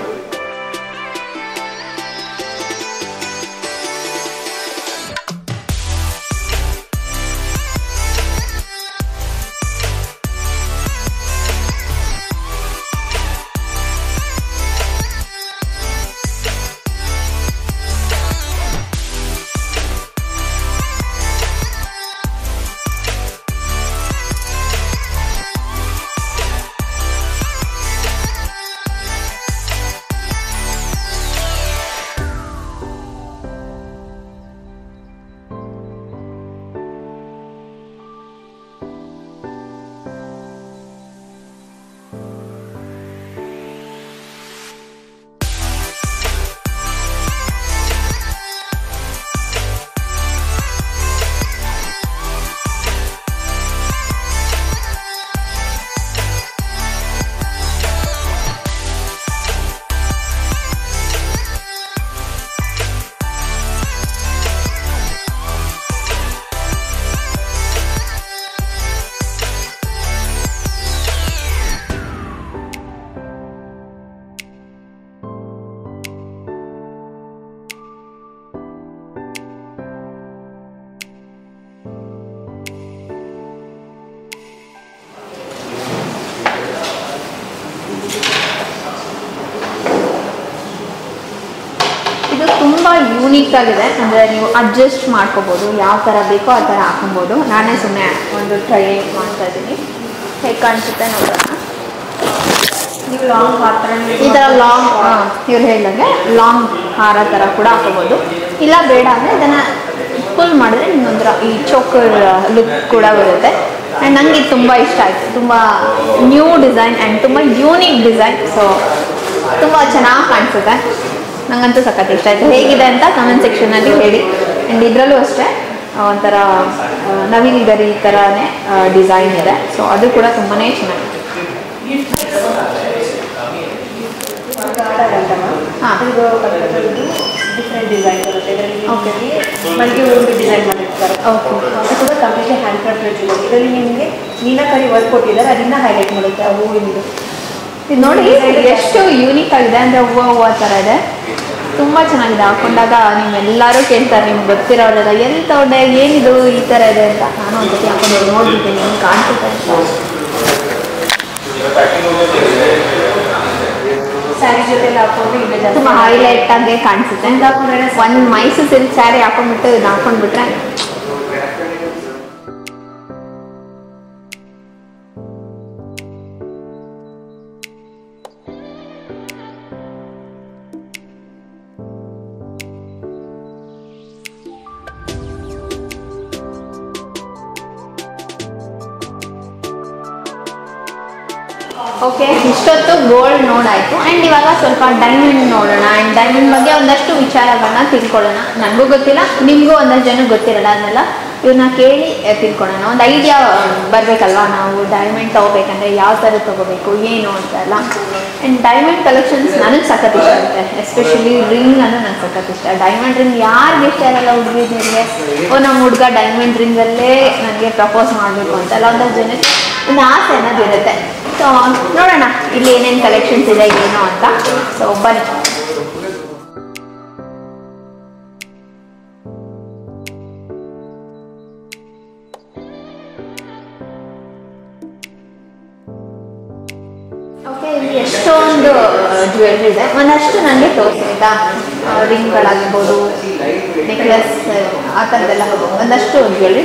S1: ತುಂಬ ಯೂನಿಕ್ ಆಗಿದೆ, ಅಂದರೆ ನೀವು ಅಡ್ಜಸ್ಟ್ ಮಾಡ್ಕೋಬೋದು, ಯಾವ ಥರ ಬೇಕೋ ಆ ಥರ ಹಾಕೊಬೋದು. ನಾನೇ ಸುಮ್ಮನೆ ಒಂದು ಟ್ರೈ ಮಾಡ್ತಾ ಇದ್ದೀನಿ, ಹೇಗೆ ಕಾಣಿಸುತ್ತೆ ನೋಡೋಣ.
S3: ನೀವು ಲಾಂಗ್ ಹಾರ ಥರ
S1: ಈ ಥರ ಲಾಂಗ್ ಇವ್ರು ಹೇಳಿದಂಗೆ ಲಾಂಗ್ ಹಾರ ಥರ ಕೂಡ ಹಾಕೋಬೋದು. ಇಲ್ಲ ಬೇಡ ಅಂದರೆ ಇದನ್ನು ಫುಲ್ ಮಾಡಿದ್ರೆ ನಿಮ್ಮೊಂಥರ ಈ ಚೋಕರ್ ಲುಕ್ ಕೂಡ ಬರುತ್ತೆ. ಆ್ಯಂಡ್ ನನಗೆ ಇದು ತುಂಬ ಇಷ್ಟ ಆಯಿತು, ತುಂಬ ನ್ಯೂ ಡಿಸೈನ್ ಆ್ಯಂಡ್ ತುಂಬ ಯೂನಿಕ್ ಡಿಸೈನ್. ಸೊ ತುಂಬ ಚೆನ್ನಾಗಿ ಕಾಣಿಸುತ್ತೆ, ನನಗಂತೂ ಸಖತ್ ಇಷ್ಟ ಆಯಿತು. ಹೇಗಿದೆ ಅಂತ ಕಮೆಂಟ್ ಸೆಕ್ಷನಲ್ಲಿ ಹೇಳಿ. ಆ್ಯಂಡ್ ಇದರಲ್ಲೂ ಅಷ್ಟೇ ಒಂಥರ ನವಿಲು ಗರಿ ಥರನೇ ಡಿಸೈನ್ ಇದೆ. ಸೊ ಅದು ಕೂಡ ತುಂಬಾ ಚೆನ್ನಾಗಿದೆ. ಹಾಂ,
S3: ಇದು ಡಿಫ್ರೆಂಟ್ ಡಿಸೈನ್ ಬರುತ್ತೆ. ಇದರಲ್ಲಿ
S1: ಓಕೆ,
S3: ಮಲ್ಲಿಗೆ ಹೂವಿನ ಡಿಸೈನ್ ಮಾಡಿರ್ತಾರೆ.
S1: ಓಕೆ,
S3: ಅದು ಕೂಡ ಕಂಪ್ಲೀಟ್ಲಿ ಹ್ಯಾಂಡ್ ಕ್ರಾಫ್ಟ್ ಜ್ಯುವೆಲ್ಲರಿ. ಇದರಲ್ಲಿ ನಿಮಗೆ ಮೀನಾಕರಿ ವರ್ಕ್ ಕೊಟ್ಟಿದ್ದಾರೆ, ಅದನ್ನ ಹೈಲೈಟ್ ಮಾಡುತ್ತೆ ಆ ಹೂವಿನದು.
S1: ಇದು ನೋಡಿ ಎಷ್ಟು ಯೂನಿಕ್ ಆಗಿದೆ, ಅಂದರೆ ಹೂವು ಥರ ಇದೆ, ತುಂಬ ಚೆನ್ನಾಗಿದೆ. ಹಾಕೊಂಡಾಗ ನೀವೆಲ್ಲರೂ ಕೇಳ್ತಾರೆ, ನಿಮ್ಗೆ ಗೊತ್ತಿರೋರೆಲ್ಲ ಎಲ್ಲಿ ತಗೊಂಡೆ, ಏನಿದು ಈ ಥರ ಇದೆ ಅಂತ. ನಾನು ಒಂದ್ಸತಿ ಹಾಕೊಂಡು ನೋಡ್ಬಿಟ್ಟಿನಿ, ನಿಮ್ಗೆ ಕಾಣಿಸುತ್ತೆ ಅಂತ.
S3: ಸ್ಯಾರಿ ಜೊತೆಲ್ಲ ಹಾಕೊಂಡು ಈಗ
S1: ತುಂಬ ಹೈಲೈಟ್ ಆಗಿ ಕಾಣಿಸುತ್ತೆ. ಒಂದು ಮೈಸೂರು ಸಿಲ್ಕ್ ಸ್ಯಾರಿ ಹಾಕೊಂಡ್ಬಿಟ್ಟು ಇದು ಹಾಕೊಂಡ್ಬಿಟ್ರೆ ಓಕೆ. ಇಷ್ಟೊತ್ತು ಗೋಲ್ಡ್ ನೋಡಾಯಿತು. ಆ್ಯಂಡ್ ಇವಾಗ ಸ್ವಲ್ಪ ಡೈಮಂಡ್ ನೋಡೋಣ. ಆ್ಯಂಡ್ ಡೈಮಂಡ್ ಬಗ್ಗೆ ಒಂದಷ್ಟು ವಿಚಾರಗಳನ್ನ ತಿಳ್ಕೊಳ್ಳೋಣ. ನನಗೂ ಗೊತ್ತಿಲ್ಲ, ನಿಮಗೂ ಒಂದಷ್ಟು ಜನಕ್ಕೆ ಗೊತ್ತಿರಲ್ಲ. ಅದನ್ನೆಲ್ಲ ಇವ್ರನ್ನ ಕೇಳಿ ತಿಳ್ಕೊಳ್ಳೋಣ. ಒಂದು ಐಡಿಯಾ ಬರಬೇಕಲ್ವಾ, ನಾವು ಡೈಮಂಡ್ ತೊಗೋಬೇಕಂದ್ರೆ ಯಾವ ಥರ ತೊಗೋಬೇಕು ಏನು ಅಂತೆಲ್ಲ. ಆ್ಯಂಡ್ ಡೈಮಂಡ್ ಕಲೆಕ್ಷನ್ಸ್ ನನಗೆ ಸಖತ್ ಇಷ್ಟ ಆಗುತ್ತೆ. ಎಸ್ಪೆಷಲಿ ರಿಂಗ್ ಅಂದರೆ ನನಗೆ ಸಖತ್ ಇಷ್ಟ. ಡೈಮಂಡ್ ರಿಂಗ್ ಯಾರಿಗೆ ಇಷ್ಟ ಇರಲ್ಲ ಹುಡುಗಿರಿಗೆ. ನಮ್ಮ ಹುಡುಗ ಡೈಮಂಡ್ ರಿಂಗಲ್ಲೇ ನನಗೆ ಪ್ರಪೋಸ್ ಮಾಡಬೇಕು ಅಂತೆಲ್ಲ ಒಂದಷ್ಟು ಜನಕ್ಕೆ ಒಂದು ಆಸೆ ಅನ್ನೋದು ಇರುತ್ತೆ. ಸೊ ನೋಡೋಣ ಇಲ್ಲಿ ಏನೇನು ಕಲೆಕ್ಷನ್ಸ್ ಇದೆ ಏನು ಅಂತ. ಸೊ ಬನ್ನಿ. ಓಕೆ, ಜ್ಯುವೆಲ್ರಿ ಇದೆ. ಒಂದಷ್ಟು ನನಗೆ ತೋರಿಸಿದ ರಿಂಗ್ಗಳಾಗಿರ್ಬೋದು, ನೆಕ್ಲೆಸ್, ಆ ಥರದ್ದೆಲ್ಲ ಒಂದಷ್ಟು ಜ್ಯುವೆಲ್ರಿ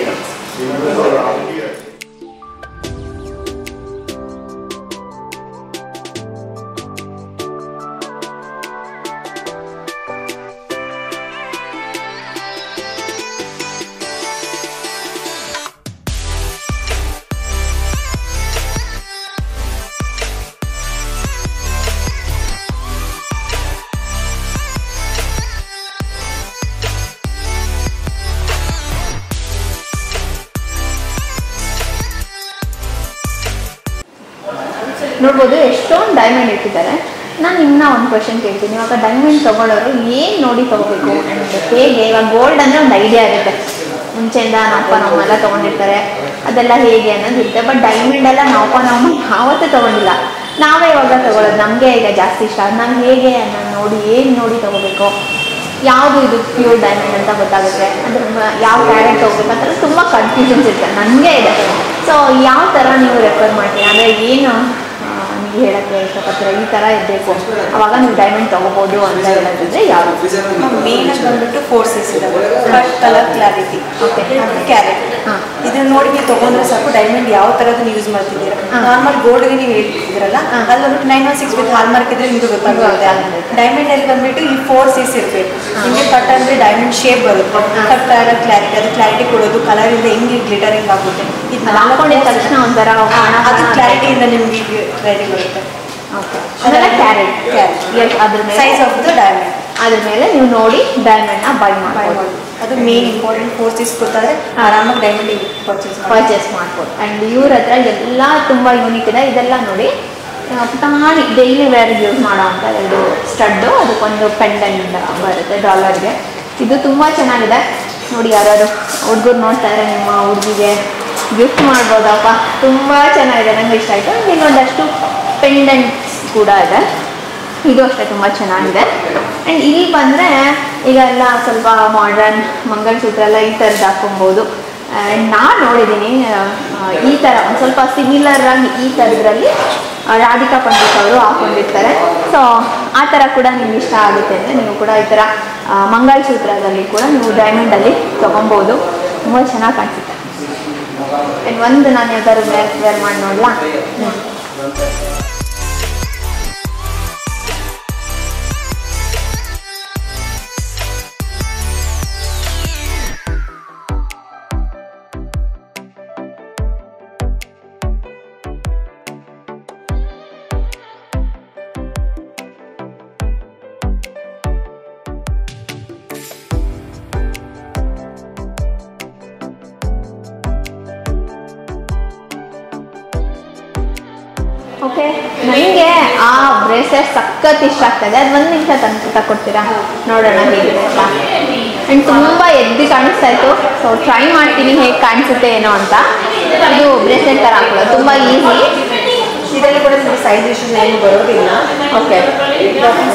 S1: ನೋಡ್ಬೋದು. ಎಷ್ಟೊಂದು ಡೈಮಂಡ್ ಇಟ್ಟಿದ್ದಾರೆ. ನಾನು ಇನ್ನೂ ಒಂದು ಕ್ವಶನ್ ಕೇಳ್ತೀನಿ. ಇವಾಗ ಡೈಮಂಡ್ ತೊಗೊಳ್ಳೋರು ಏನು ನೋಡಿ ತೊಗೋಬೇಕು ಆ್ಯಂಡ್ ಹೇಗೆ? ಇವಾಗ ಗೋಲ್ಡ್ ಅಂದರೆ ಒಂದು ಐಡಿಯಾ ಇರುತ್ತೆ, ಮುಂಚೆಯಿಂದ ನಮ್ಮಲ್ಲ ತೊಗೊಂಡಿರ್ತಾರೆ, ಅದೆಲ್ಲ ಹೇಗೆ ಅನ್ನೋದು ಇರುತ್ತೆ. ಬಟ್ ಡೈಮಂಡ್ ಎಲ್ಲ ನಮ್ಮ ಯಾವತ್ತೂ ತೊಗೊಂಡಿಲ್ಲ, ನಾವೇ ಇವಾಗ ತೊಗೊಳ್ಳೋದು. ನಮಗೆ ಈಗ ಜಾಸ್ತಿ ಇಷ್ಟ. ನಾನು ಹೇಗೆ ನಾನು ನೋಡಿ ಏನು ನೋಡಿ ತೊಗೋಬೇಕು, ಯಾವುದು ಇದು ಪ್ಯೂರ್ ಡೈಮಂಡ್ ಅಂತ ಗೊತ್ತಾಗುತ್ತೆ, ಅದ್ರ ಯಾವ ಕ್ಯಾರೆಟ್ ತೊಗೋಬೇಕು ಅಂತ ತುಂಬ ಕನ್ಫ್ಯೂಷನ್ಸ್ ಇರುತ್ತೆ. ನನಗೆ ಇದೆ. ಸೊ ಯಾವ ಥರ ನೀವು ರೆಫರ್ ಮಾಡ್ತೀರಾ? ಅಂದರೆ ಏನು ನೀವು ಹೇಳೋಕ್ಕೆ ಇಷ್ಟಪಡ್ತೀರಾ? ಈ ಥರ ಇರಬೇಕು ಅವಾಗ ನೀವು ಡೈಮಂಡ್ ತೊಗೋಬೋದು ಅಂತ ಹೇಳೋದಿದ್ರೆ ಯಾವುದು?
S3: ಮೇನ್ ಬಂದ್ಬಿಟ್ಟು 4 C's ಇದಾವೆ. First colour clarity, okay, carrot. ಇದನ್ನ ನೋಡಿ ನೀವು ತೊಗೊಂಡ್ರೆ ಸಾಕು. ಡೈಮಂಡ್ ಯಾವ ಥರದನ್ನ ಯೂಸ್ ಮಾಡ್ತಿದ್ದೀರಾ? ನಾರ್ಮಲ್ ಗೋಲ್ಡ್ಗೆ ನೀವು ಹೇಳ್ತಿದ್ದೀರಲ್ಲ, ಅದು ಬಂದ್ಬಿಟ್ಟು 916 ವಿತ್ ಹಾಲ್ ಮಾರ್ಕ್ ಇದ್ರೆ ನಿಮಗೆ ಗೊತ್ತಾಗುತ್ತೆ. ಡೈಮಂಡ್ ಅಲ್ಲಿ ಬಂದ್ಬಿಟ್ಟು ಈ 4 C's ಇರಬೇಕು. ನಿಮಗೆ ಕಟ್ ಅಂದರೆ ಡೈಮಂಡ್ ಶೇಪ್ ಬರುತ್ತೆ. ಕಟ್ ಕಲರ್ ಕ್ಲಾರಿಟಿ, ಅದು ಕ್ಲಾರಿಟಿ ಕೊಡೋದು, ಕಲರಿಂದ ಹೆಂಗೆ ಗ್ಲಿಟರಿಂಗ್ ಆಗುತ್ತೆ. ಇದು
S1: ಹಾಕೊಂಡಿದ ತಕ್ಷಣ ಒಂಥರ
S3: ಅದು ಕ್ಲಾರಿಟಿಯಿಂದ ನಿಮಗೆ ರೆಡಿ ಬರುತ್ತೆ.
S1: ಓಕೆ, ಅದೆಲ್ಲ ಕ್ಯಾರೆಟ್. ಅದ್ರ ಮೇಲೆ
S3: ಸೈಜ್ ಆಫ್ ದ ಡೈಮಂಡ್,
S1: ಅದ್ರ ಮೇಲೆ ನೀವು ನೋಡಿ ಡೈಮಂಡ್ನ ಬೈ ಮಾಡ್ಬೋದು.
S3: ಅದು ಮೇನ್ ಇಂಪಾರ್ಟೆಂಟ್. 4 C's ಗೊತ್ತಾದರೆ ಆರಾಮಾಗಿ ಡೈಮಂಡ್
S1: ಪರ್ಚೇಸ್ ಮಾಡ್ಬೋದು. ಆ್ಯಂಡ್ ಇವ್ರ ಹತ್ರ ಎಲ್ಲ ತುಂಬ ಯೂನಿಕ್ ಇದೆ. ಇದೆಲ್ಲ ನೋಡಿ ಪುಟಾಣಿ ಡೈಲಿ ವೇರ್ಗೆ ಯೂಸ್ ಮಾಡೋ ಅಂಥ 2 ಸ್ಟಡ್ಡು, ಅದಕ್ಕೊಂದು ಪೆಂಡೆಂಟ್ ಬರುತ್ತೆ ಡಾಲರ್ಗೆ. ಇದು ತುಂಬ ಚೆನ್ನಾಗಿದೆ ನೋಡಿ. ಯಾರು ಹುಡುಗರು ನೋಡ್ತಾ ಇದ್ದಾರೆ, ನಿಮ್ಮ ಹುಡುಗಿಗೆ ಗಿಫ್ಟ್ ಮಾಡ್ಬೋದಪ್ಪ. ತುಂಬ ಚೆನ್ನಾಗಿದೆ, ನಂಗೆ ಇಷ್ಟ ಆಯಿತು. ಇನ್ನೊಂದಷ್ಟು ಪೆಂಡೆಂಟ್ಸ್ ಕೂಡ ಇದೆ, ಇದು ಅಷ್ಟೇ ತುಂಬ ಚೆನ್ನಾಗಿದೆ. ಆ್ಯಂಡ್ ಇಲ್ಲಿ ಬಂದರೆ ಈಗ ಎಲ್ಲ ಸ್ವಲ್ಪ ಮಾಡ್ರನ್ ಮಂಗಲಸೂತ್ರ ಎಲ್ಲ ಈ ಥರದ್ದು ಹಾಕೊಬೋದು. ಆ್ಯಂಡ್ ನಾನು ನೋಡಿದ್ದೀನಿ ಈ ಥರ ಒಂದು ಸ್ವಲ್ಪ ಸಿಮಿಲರ್ ಆಗಿ ಈ ಥರದ್ರಲ್ಲಿ ರಾಧಿಕಾ ಪಂಡಿತ್ ಅವರು ಹಾಕೊಂಡಿರ್ತಾರೆ. ಸೊ ಆ ಥರ ಕೂಡ ನಿಮ್ಗೆ ಇಷ್ಟ ಆಗುತ್ತೆ ಅಂದರೆ ನೀವು ಕೂಡ ಈ ಥರ ಮಂಗಲಸೂತ್ರದಲ್ಲಿ ಕೂಡ ನೀವು ಡೈಮಂಡಲ್ಲಿ ತೊಗೊಬೋದು. ತುಂಬ ಚೆನ್ನಾಗಿ ಕಾಣಿಸುತ್ತೆ. ಆ್ಯಂಡ್ ಒಂದು ನಾನು ಯಾವ್ದಾದ್ರು ವೇರ್ ಮಾಡಿ ನೋಡಲಾ? ಓಕೆ, ನನಗೆ ಆ ಬ್ರೇಸ್ಲೆಟ್ ಸಖತ್ ಇಷ್ಟ ಆಗ್ತದೆ. ಅದು 1 ನಿಮಿಷ ತಗೊಡ್ತೀರಾ? ನೋಡೋಣ ಹೇಗಿದೆ ಅಂತ. ಆ್ಯಂಡ್ ತುಂಬ ಎದ್ದು ಕಾಣಿಸ್ತಾ ಇತ್ತು. ಸೊ ಟ್ರೈ ಮಾಡ್ತೀನಿ ಹೇಗೆ ಕಾಣಿಸುತ್ತೆ ಏನೋ ಅಂತ. ಇದು ಬ್ರೇಸ್ಲೆಟ್ ಥರ ಹಾಕೊಳ್ಳೋದು ತುಂಬ ಈಸಿ.
S3: ಇದರಲ್ಲಿ ಕೂಡ ನಿಮಗೆ ಸೈಜ್ ಇಶ್ಯೂಸ್ ಏನು ಬರೋದಿಲ್ಲ. ಓಕೆ,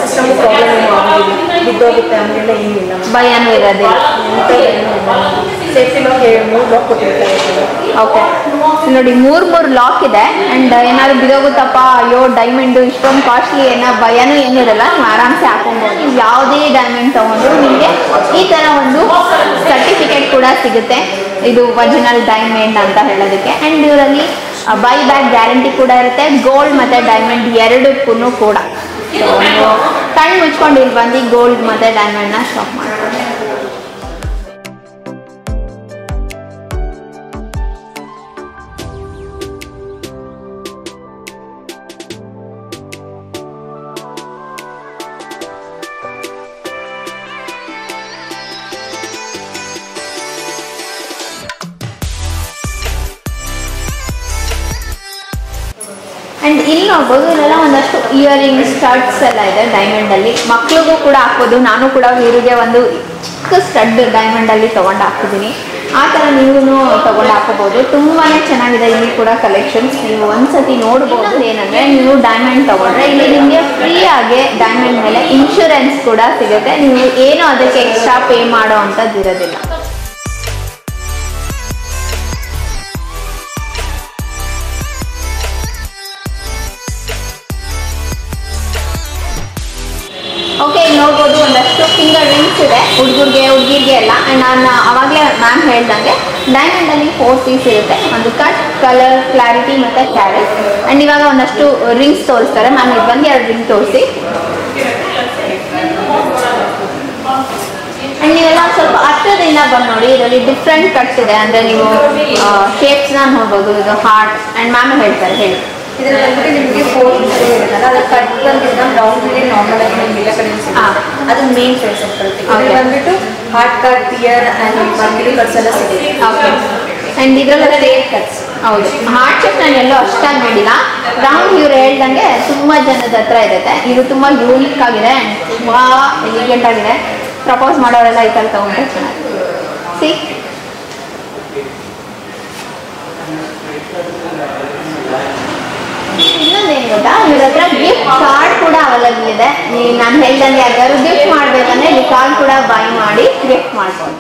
S3: ಸಿಸ್ಟಮ್ ಪ್ರಾಬ್ಲಮ್ ಏನು ಆಗೋದಿಲ್ಲ, ಬಿದ್ದೋಗುತ್ತೆ ಹಂಗೆಲ್ಲ ಏನಿಲ್ಲ,
S1: ಭಯನೂ ಇರೋದಿಲ್ಲ.
S3: ಸೇಫ್ಟಿ ಲಾಕ್ 3 ಲಾಕ್ ಕೊಟ್ಟಿರ್ತಾರೆ.
S1: ಓಕೆ ನೋಡಿ, 3 ಲಾಕ್ ಇದೆ. ಆ್ಯಂಡ್ ಏನಾದ್ರು ಬಿದೋಗುತ್ತಪ್ಪ, ಅಯ್ಯೋ ಡೈಮಂಡು ಇಷ್ಟೊಂದು ಕಾಸ್ಟ್ಲಿ ಏನೋ ಭಯನೂ ಏನಿರಲ್ಲ, ನೀವು ಆರಾಮ್ಸೆ ಹಾಕೊಬೋದು. ನೀವು ಯಾವುದೇ ಡೈಮಂಡ್ ತೊಗೊಂಡ್ರು ನಿಮಗೆ ಈ ಥರ ಒಂದು ಸರ್ಟಿಫಿಕೇಟ್ ಕೂಡ ಸಿಗುತ್ತೆ, ಇದು ಒರಿಜಿನಲ್ ಡೈಮಂಡ್ ಅಂತ ಹೇಳೋದಕ್ಕೆ. ಆ್ಯಂಡ್ ಇವರಲ್ಲಿ ಬೈ ಬ್ಯಾಕ್ ಗ್ಯಾರಂಟಿ ಕೂಡ ಇರುತ್ತೆ, ಗೋಲ್ಡ್ ಮತ್ತು ಡೈಮಂಡ್ ಎರಡಕ್ಕೂ ಕೂಡ. ಸೊ ಕಣ್ಣು ಮುಚ್ಕೊಂಡು ಇಲ್ಲಿ ಬಂದು ಗೋಲ್ಡ್ ಮತ್ತು ಡೈಮಂಡ್ನ ಶಾಪ್ ಮಾಡ್ಬೋದು. ಆ್ಯಂಡ್ ಇಲ್ಲಿ ನೋಡ್ಬೋದು, ಇಲ್ಲೆಲ್ಲ ಒಂದಷ್ಟು ಇಯರಿಂಗ್ ಸ್ಟಡ್ಸ್ ಎಲ್ಲ ಇದೆ ಡೈಮಂಡಲ್ಲಿ. ಮಕ್ಳಿಗೂ ಕೂಡ ಹಾಕ್ಬೋದು. ನಾನು ಕೂಡ ಇವರಿಗೆ ಒಂದು ಚಿಕ್ಕ ಸ್ಟಡ್ ಡೈಮಂಡಲ್ಲಿ ತೊಗೊಂಡು ಹಾಕ್ತಿದ್ದೀನಿ. ಆ ಥರ ನೀವು ತೊಗೊಂಡು ಹಾಕೋಬೋದು. ತುಂಬಾ ಚೆನ್ನಾಗಿದೆ ಇಲ್ಲಿ ಕೂಡ ಕಲೆಕ್ಷನ್ಸ್. ನೀವು ಒಂದ್ಸತಿ ನೋಡ್ಬೋದು. ಏನಂದರೆ ನೀವು ಡೈಮಂಡ್ ತೊಗೊಂಡ್ರೆ ಇಲ್ಲಿ ನಿಮಗೆ ಫ್ರೀಯಾಗಿ ಡೈಮಂಡ್ ಮೇಲೆ ಇನ್ಶೂರೆನ್ಸ್ ಕೂಡ ಸಿಗುತ್ತೆ. ನೀವು ಏನು ಅದಕ್ಕೆ ಎಕ್ಸ್ಟ್ರಾ ಪೇ ಮಾಡೋ ಅಂಥದ್ದು ಇರೋದಿಲ್ಲ. ನೋಡ್ಬೋದು ಒಂದಷ್ಟು ಫಿಂಗರ್ ರಿಂಗ್ಸ್ ಇದೆ ಹುಡುಗಿರಿಗೆ ಎಲ್ಲ. ಆ್ಯಂಡ್ ನಾನು ಆವಾಗಲೇ ಮ್ಯಾಮ್ ಹೇಳ್ದಂಗೆ ಡೈಮಂಡಲ್ಲಿ 4 ಪೀಸ್ ಇರುತ್ತೆ, ಒಂದು ಕಟ್, ಕಲರ್, ಕ್ಲಾರಿಟಿ ಮತ್ತು ಕ್ಯಾರೆಟ್. ಆ್ಯಂಡ್ ಇವಾಗ ಒಂದಷ್ಟು ರಿಂಗ್ಸ್ ತೋರಿಸ್ತಾರೆ. ಮ್ಯಾಮ್ ಇದು ಬಂದು 2 ರಿಂಗ್ ತೋರಿಸಿ. ಆ್ಯಂಡ್ ನೀವೆಲ್ಲ ಸ್ವಲ್ಪ ಹತ್ತಿರದಿಂದ ಬಂದು ನೋಡಿ, ಇದರಲ್ಲಿ ಡಿಫ್ರೆಂಟ್ ಕಟ್ಸ್ ಇದೆ. ಅಂದರೆ ನೀವು ಶೇಪ್ಸ್ನ ನೋಡ್ಬೋದು. ಇದು ಹಾರ್ಟ್ ಆ್ಯಂಡ್ ಮ್ಯಾಮ್ ಹೇಳ್ತಾರೆ, ಹೇಳಿ.
S3: ಇದರಲ್ಲಿ ಬಂದ್ಬಿಟ್ಟು ನಿಮಗೆ 4 ಇರುತ್ತಲ್ಲ, ಅದು ಕಟ್ ಬಂದಿದ್ದ ರೌಂಡ್ ಇದೆ, ನಾರ್ಮಲ್ ಆಗಿ ನಿಮ್ಗೆ ಎಲ್ಲ ಕಡೆ ಸಿಗುತ್ತೆ. ಅದು ಮೇನ್ ಪ್ರೈಸ್ ಅಂತ ಬರುತ್ತೆ. ಇದು ಬಂದ್ಬಿಟ್ಟು heart cut, tear and marketing cuts ಎಲ್ಲ ಸಿಗುತ್ತೆ.
S1: ಓಕೆ. ಆ್ಯಂಡ್ ಇದರಲ್ಲಿ ರೇಟ್ ಕಟ್ಸ್. ಹೌದು, ಹಾರ್ಟ್ ಶೇಪ್ ನಾನು ಎಲ್ಲೋ ಅಷ್ಟಾಗಿ ನೋಡಿಲ್ಲ. ರೌಂಡ್ ಇವ್ರು ಹೇಳ್ದಂಗೆ ತುಂಬ ಜನದ ಹತ್ರ ಇರುತ್ತೆ. ಇದು ತುಂಬ ಯೂನಿಕ್ ಆಗಿದೆ ಆ್ಯಂಡ್ ತುಂಬ ಎಲಿಗೆಂಟ್ ಆಗಿದೆ. ಪ್ರಪೋಸ್ ಮಾಡೋರೆಲ್ಲ ಈ ಥರ ತೊಗೊಂಡ್ರೆ ಚೆನ್ನಾಗಿ. ಸಿ ಇನ್ನೊಂದೇನು ಗೊತ್ತಾ, ಇವ್ರ ಹತ್ರ ಗಿಫ್ಟ್ ಕಾರ್ಡ್ ಕೂಡ ಅವೈಲೇಬಲ್ ಇದೆ. ನಾನು ಹೇಳ್ದಂಗೆ ಯಾರು ಗಿಫ್ಟ್ ಮಾಡಬೇಕಂದ್ರೆ ಈ ಕಾರ್ಡ್ ಕೂಡ ಬೈ ಮಾಡಿ ಗಿಫ್ಟ್ ಮಾಡ್ಬೋದು.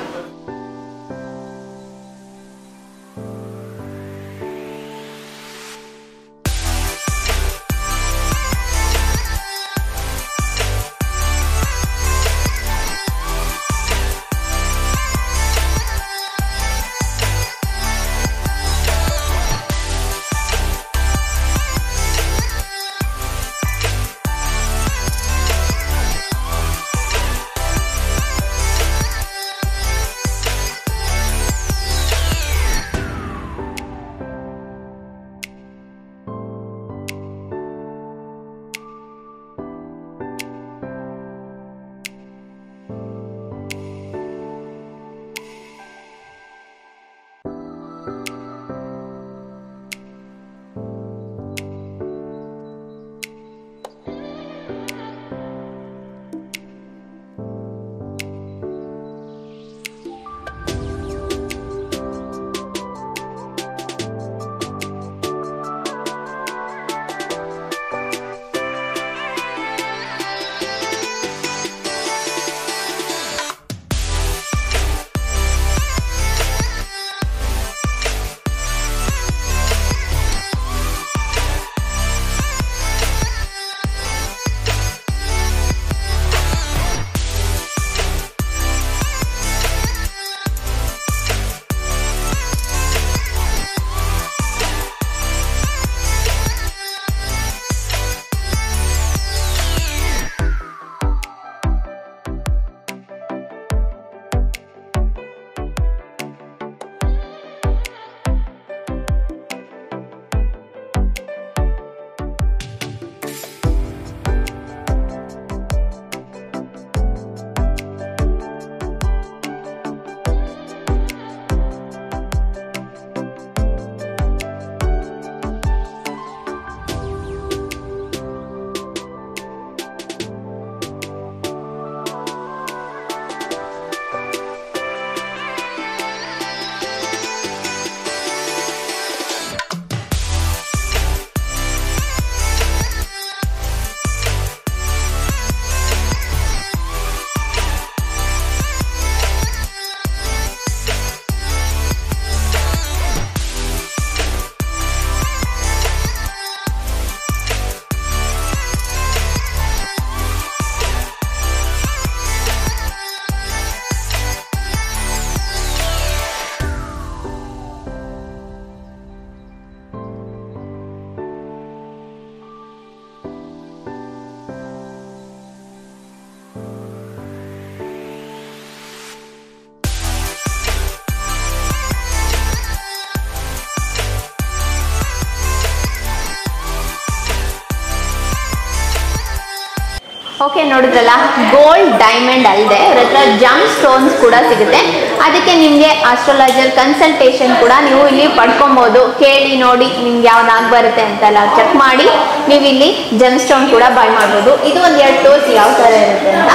S1: ಓಕೆ, ನೋಡಿದ್ರಲ್ಲ, ಗೋಲ್ಡ್ ಡೈಮಂಡ್ ಅಲ್ಲದೆ ಅವ್ರ ಹತ್ರ ಜಮ್ ಸ್ಟೋನ್ಸ್ ಕೂಡ ಸಿಗುತ್ತೆ. ಅದಕ್ಕೆ ನಿಮಗೆ ಆಸ್ಟ್ರಾಲಜರ್ ಕನ್ಸಲ್ಟೇಷನ್ ಕೂಡ ನೀವು ಇಲ್ಲಿ ಪಡ್ಕೊಬೋದು. ಕೇಳಿ ನೋಡಿ ನಿಮ್ಗೆ ಯಾವ್ದು ಬರುತ್ತೆ ಅಂತೆಲ್ಲ ಚೆಕ್ ಮಾಡಿ ನೀವು ಇಲ್ಲಿ ಜಮ್ ಸ್ಟೋನ್ ಕೂಡ ಬೈ ಮಾಡ್ಬೋದು. ಇದು ಒಂದು 2 ತೋರಿಸಿ ಯಾವ ಥರ ಇರುತ್ತೆ ಅಂತ.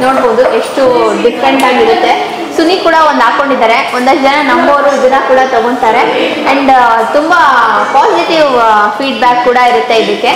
S1: ನೋಡ್ಬೋದು ಎಷ್ಟು ಡಿಫ್ರೆಂಟ್ ಆಗಿರುತ್ತೆ. ಸುನಿ ಕೂಡ ಒಂದು ಹಾಕೊಂಡಿದ್ದಾರೆ. ಒಂದಷ್ಟು ಜನ ನಮ್ಮವರು ಇದನ್ನ ಕೂಡ ತಗೊತಾರೆ ಆ್ಯಂಡ್ ತುಂಬ ಪಾಸಿಟಿವ್ ಫೀಡ್ಬ್ಯಾಕ್ ಕೂಡ ಇರುತ್ತೆ ಇದಕ್ಕೆ.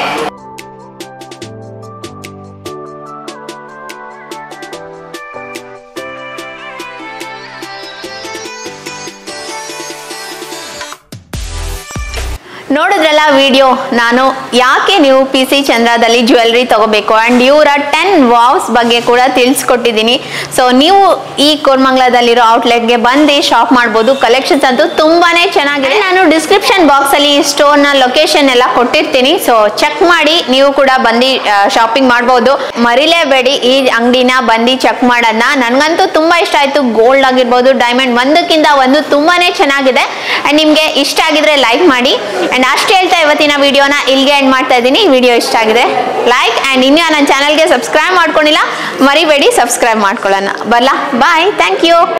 S1: ನೋಡಿದ್ರಲ್ಲ ಇವತ್ತಲ್ಲ ವಿಡಿಯೋ ನಾನು ಯಾಕೆ ನೀವು PC ಚಂದ್ರದಲ್ಲಿ ಜ್ಯುವೆಲ್ರಿ ತಗೋಬೇಕು ಆ್ಯಂಡ್ ಇವರ 10 ವಾವ್ಸ್ ಬಗ್ಗೆ ಕೂಡ ತಿಳಿಸ್ಕೊಟ್ಟಿದ್ದೀನಿ. ಸೊ ನೀವು ಈ ಕೋರಮಂಗಲದಲ್ಲಿರೋ ಔಟ್ಲೆಟ್ಗೆ ಬಂದು ಶಾಪ್ ಮಾಡ್ಬೋದು. ಕಲೆಕ್ಷನ್ಸ್ ಅಂತೂ ತುಂಬಾನೇ ಚೆನ್ನಾಗಿದೆ. ನಾನು ಡಿಸ್ಕ್ರಿಪ್ಷನ್ ಬಾಕ್ಸಲ್ಲಿ ಈ ಸ್ಟೋರ್ನ ಲೊಕೇಶನ್ ಎಲ್ಲ ಕೊಟ್ಟಿರ್ತೀನಿ. ಸೊ ಚೆಕ್ ಮಾಡಿ ನೀವು ಕೂಡ ಬಂದು ಶಾಪಿಂಗ್ ಮಾಡ್ಬೋದು. ಮರಿಲೇಬೇಡಿ ಈ ಅಂಗಡಿನ ಬಂದು ಚೆಕ್ ಮಾಡೋದನ್ನ. ನನಗಂತೂ ತುಂಬಾ ಇಷ್ಟ ಆಯ್ತು. ಗೋಲ್ಡ್ ಆಗಿರ್ಬೋದು, ಡೈಮಂಡ್ ಒಂದಕ್ಕಿಂತ ಒಂದು ತುಂಬಾನೇ ಚೆನ್ನಾಗಿದೆ. ಆ್ಯಂಡ್ ನಿಮಗೆ ಇಷ್ಟ ಆಗಿದ್ರೆ ಲೈಕ್ ಮಾಡಿ. ಆ್ಯಂಡ್ ಅಷ್ಟು ಹೇಳ್ತಾ ಇವತ್ತಿನ ವಿಡಿಯೋನ ಇಲ್ಲಿಗೆ ಎಂಡ್ ಮಾಡ್ತಾ ಇದ್ದೀನಿ. ವಿಡಿಯೋ ಇಷ್ಟ ಆಗಿದೆ ಲೈಕ್ ಆ್ಯಂಡ್ ಇನ್ನೂ ನನ್ನ ಚಾನಲ್ಗೆ ಸಬ್ಸ್ಕ್ರೈಬ್ ಮಾಡ್ಕೊಂಡಿಲ್ಲ ಮರಿಬೇಡಿ, ಸಬ್ಸ್ಕ್ರೈಬ್ ಮಾಡ್ಕೊಳ್ಳೋಣ. ಬರಲಾ, ಬಾಯ್, ಥ್ಯಾಂಕ್ ಯು.